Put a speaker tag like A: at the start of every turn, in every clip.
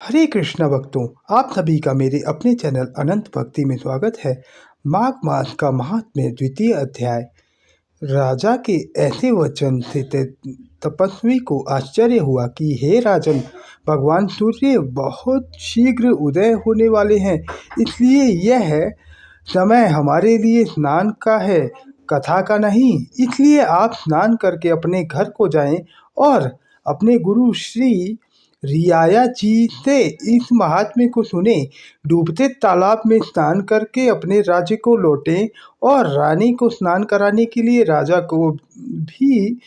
A: हरे कृष्णा भक्तों, आप सभी का मेरे अपने चैनल अनंत भक्ति में स्वागत है। माघ मास का महात्म्य द्वितीय अध्याय। राजा के ऐसे वचन से तपस्वी को आश्चर्य हुआ कि हे राजन, भगवान सूर्य बहुत शीघ्र उदय होने वाले हैं, इसलिए यह समय हमारे लिए स्नान का है, कथा का नहीं। इसलिए आप स्नान करके अपने घर को जाएं और अपने गुरु श्री रियाया जी से इस महात्म्य को सुने। डूबते तालाब में स्नान करके अपने राज्य को लौटें और रानी को स्नान कराने के लिए राजा को भी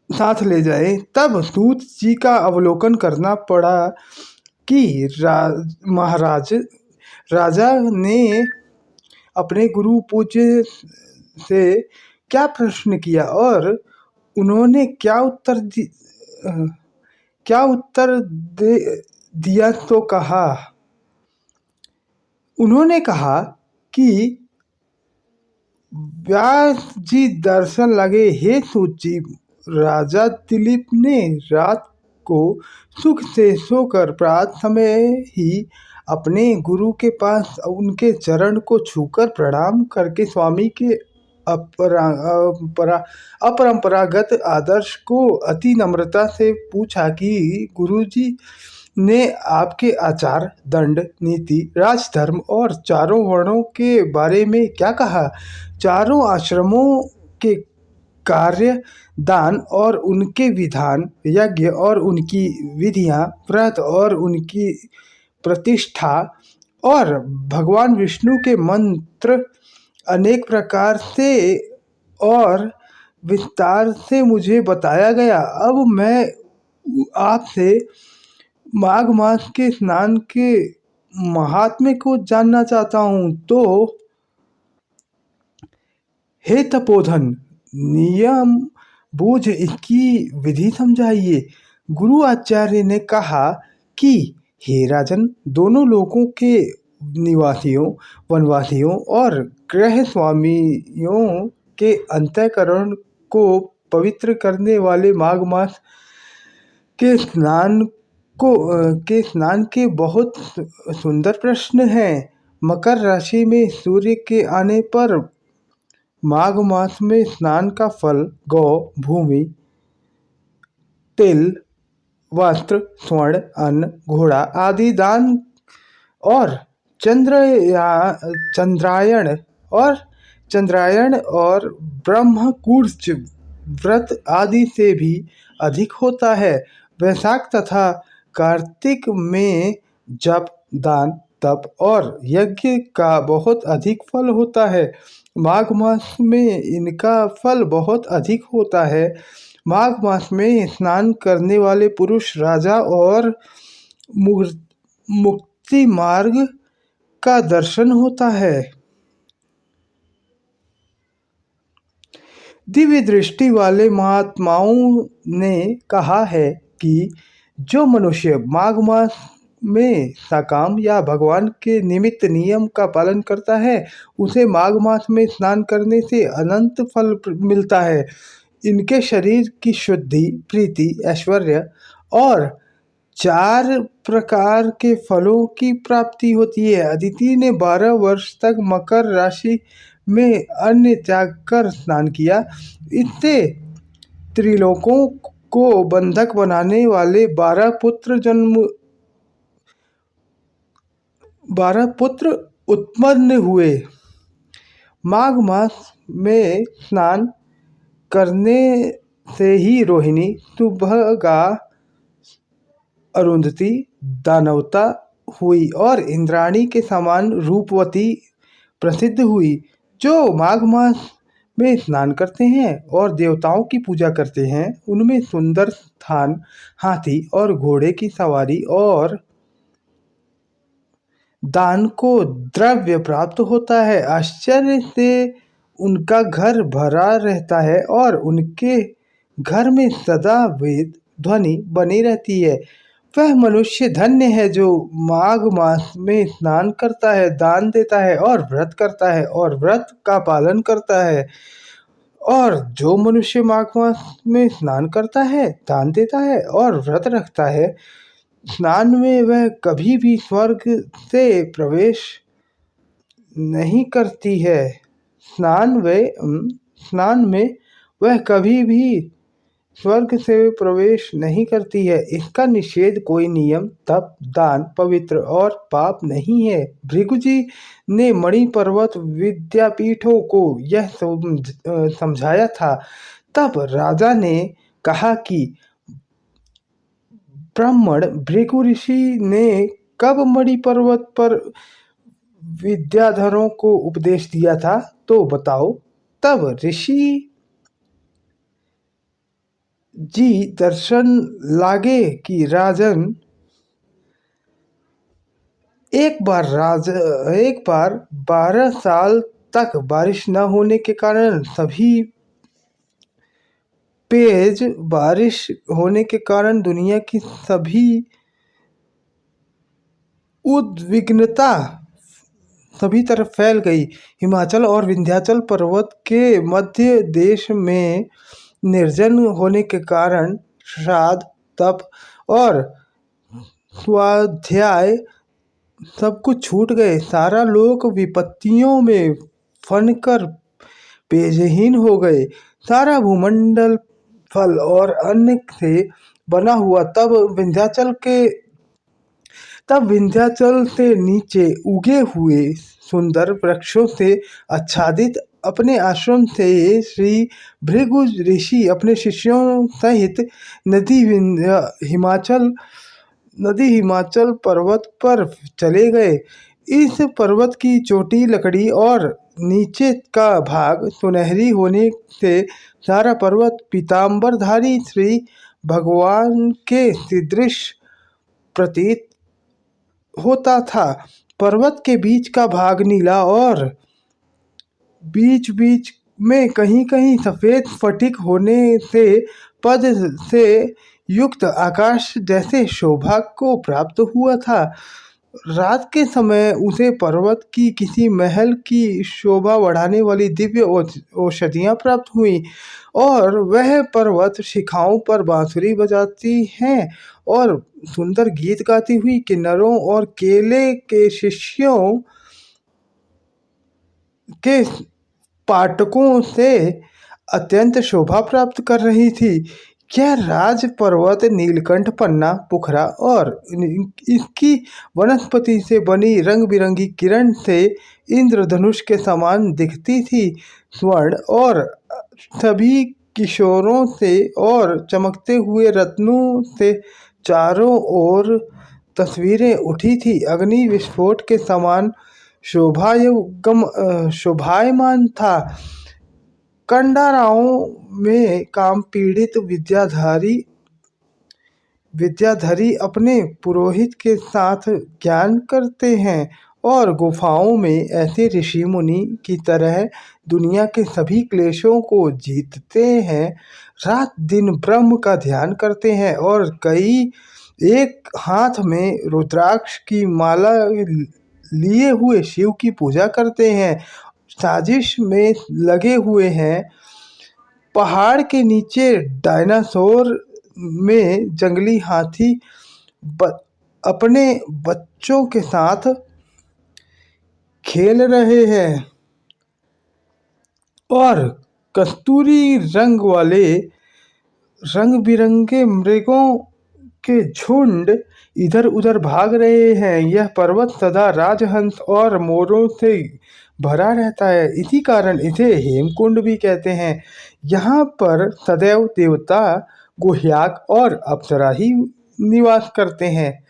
A: साथ ले जाए। तब सूत जी का अवलोकन करना पड़ा कि महाराज राजा ने अपने गुरु पूज्य से क्या प्रश्न किया और उन्होंने क्या उत्तर दिया। तो कहा, उन्होंने कहा कि व्यास जी दर्शन लगे। हे सूत जी, राजा दिलीप ने रात को सुख से सोकर प्रात समय ही अपने गुरु के पास उनके चरण को छूकर प्रणाम करके स्वामी के अपरंपरागत आदर्श को अति नम्रता से पूछा कि गुरुजी ने आपके आचार, दंड, नीति, राजधर्म और चारों वर्णों के बारे में क्या कहा। चारों आश्रमों के कार्य, दान और उनके विधान, यज्ञ और उनकी विधियां, व्रत और उनकी प्रतिष्ठा और भगवान विष्णु के मंत्र अनेक प्रकार से और विस्तार से मुझे बताया गया। अब मैं आपसे माघ मास के स्नान के महात्म्य को जानना चाहता हूँ। तो हे तपोधन, नियम बूझ इसकी विधि समझाइए। गुरु आचार्य ने कहा कि हे राजन, दोनों लोकों के निवासियों, वनवासियों और गृह स्वामियों के अंतःकरण को पवित्र करने वाले माघ मास के स्नान के बहुत सुंदर प्रश्न हैं। मकर राशि में सूर्य के आने पर माघ मास में स्नान का फल गौ, भूमि, तिल, वस्त्र, स्वर्ण, अन्न, घोड़ा आदि दान और चंद्रायण और ब्रह्मकुर्च व्रत आदि से भी अधिक होता है। वैशाख तथा कार्तिक में जप, दान, तप और यज्ञ का बहुत अधिक फल होता है। माघ मास में इनका फल बहुत अधिक होता है। माघ मास में स्नान करने वाले पुरुष राजा और मुक्ति मार्ग का दर्शन होता है। दिव्य दृष्टि वाले महात्माओं ने कहा है कि जो मनुष्य माघ मास में सकाम या भगवान के निमित्त नियम का पालन करता है, उसे माघ मास में स्नान करने से अनंत फल मिलता है। इनके शरीर की शुद्धि, प्रीति, ऐश्वर्य और 4 प्रकार के फलों की प्राप्ति होती है। अदिति ने 12 वर्ष तक मकर राशि में अन्न त्याग कर स्नान किया। इससे त्रिलोकों को बंधक बनाने वाले 12 पुत्र उत्पन्न हुए। माघ मास में स्नान करने से ही रोहिणी, सुभगा, अरुंधति, दानवता हुई और इंद्राणी के समान रूपवती प्रसिद्ध हुई। जो माघ मास में स्नान करते हैं और देवताओं की पूजा करते हैं, उनमें सुंदर स्थान, हाथी और घोड़े की सवारी और दान को द्रव्य प्राप्त होता है। आश्चर्य से उनका घर भरा रहता है और उनके घर में सदा वेद ध्वनि बनी रहती है। वह मनुष्य धन्य है जो माघ मास में स्नान करता है, दान देता है और व्रत करता है और व्रत का पालन करता है। और जो मनुष्य माघ मास में स्नान करता है, दान देता है और व्रत रखता है, स्नान में वह कभी भी स्वर्ग से प्रवेश नहीं करती है। स्नान में वह कभी भी स्वर्ग से प्रवेश नहीं करती है। इसका निषेध कोई नियम, तप, दान, पवित्र और पाप नहीं है। भृगु जी ने मणि पर्वत विद्यापीठों को यह समझाया था। तब राजा ने कहा कि ब्राह्मण भृगु ऋषि ने कब मणि पर्वत पर विद्याधरों को उपदेश दिया था, तो बताओ। तब ऋषि जी दर्शन लागे कि राजन, एक बार 12 साल तक बारिश न होने के कारण बारिश होने के कारण दुनिया की सभी उद्विग्नता सभी तरफ फैल गई। हिमाचल और विंध्याचल पर्वत के मध्य देश में निर्जन होने के कारण श्राद्ध, तप और स्वाध्याय सब कुछ छूट गए। सारा लोक विपत्तियों में फनकर पेजहीन हो गए। सारा भूमंडल फल और अन्न से बना हुआ। तब विंध्याचल से नीचे उगे हुए सुंदर वृक्षों से आच्छादित अपने आश्रम से श्री भृगु ऋषि अपने शिष्यों सहित नदी हिमाचल पर्वत पर चले गए। इस पर्वत की चोटी लकड़ी और नीचे का भाग सुनहरी होने से सारा पर्वत पीतांबरधारी श्री भगवान के सदृश प्रतीत होता था। पर्वत के बीच का भाग नीला और बीच बीच में कहीं कहीं सफेद स्फटिक होने से पद से युक्त आकाश जैसे शोभा को प्राप्त हुआ था। रात के समय उसे पर्वत की किसी महल की शोभा बढ़ाने वाली दिव्य औषधियाँ प्राप्त हुई और वह पर्वत शिखाओं पर बांसुरी बजाती हैं और सुंदर गीत गाती हुई किन्नरों और केले के शिष्यों के पाटकों से अत्यंत शोभा प्राप्त कर रही थी। यह राज पर्वत नीलकंठ, पन्ना, पुखरा और इसकी वनस्पति से बनी रंग बिरंगी किरण से इंद्रधनुष के समान दिखती थी। स्वर्ण और सभी किशोरों से और चमकते हुए रत्नों से चारों ओर तस्वीरें उठी थी। अग्नि विस्फोट के समान शोभायमान था। कंडाराओं में काम पीड़ित विद्याधरी अपने पुरोहित के साथ ज्ञान करते हैं और गुफाओं में ऐसे ऋषि मुनि की तरह दुनिया के सभी क्लेशों को जीतते हैं। रात दिन ब्रह्म का ध्यान करते हैं और कई एक हाथ में रुद्राक्ष की माला लिए हुए शिव की पूजा करते हैं। साजिश में लगे हुए हैं। पहाड़ के नीचे डायनासोर में जंगली हाथी अपने बच्चों के साथ खेल रहे हैं और कस्तूरी रंग वाले रंग बिरंगे मृगों के झुंड इधर उधर भाग रहे हैं। यह पर्वत सदा राजहंस और मोरों से भरा रहता है। इसी कारण इसे हेमकुंड भी कहते हैं। यहाँ पर सदैव देवता, गुह्याक और अप्सरा ही निवास करते हैं।